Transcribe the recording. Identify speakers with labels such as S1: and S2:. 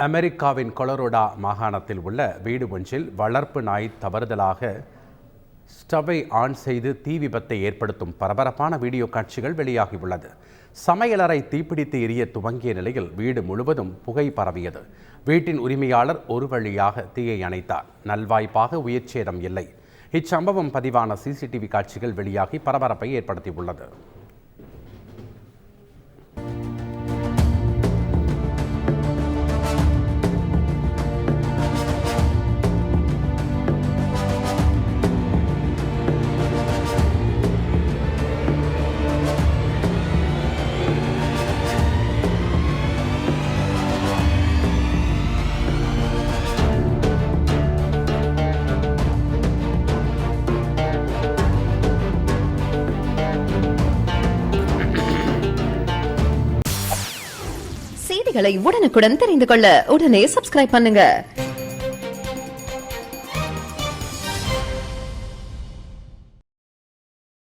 S1: அமெரிக்காவின் கொலரோடா மாகாணத்தில் உள்ள வீடு ஒன்றில் வளர்ப்பு நாய் தவறுதலாக ஸ்டவ்வை ஆன் செய்து தீ விபத்தை ஏற்படுத்தும் பரபரப்பான வீடியோ காட்சிகள் வெளியாகியுள்ளது. சமையலறை தீப்பிடித்து எரிய துவங்கிய நிலையில் வீடு முழுவதும் புகை பரவியது. வீட்டின் உரிமையாளர் ஒரு வழியாக தீயை அணைத்தார். நல்வாய்ப்பாக உயிர் சேதம் இல்லை. இச்சம்பவம் பதிவான சிசிடிவி காட்சிகள் வெளியாகி பரபரப்பை ஏற்படுத்தியுள்ளது.
S2: செய்திகளை உடனுக்குடன் தெரிந்து கொள்ள உடனே சப்ஸ்கிரைப் பண்ணுங்க.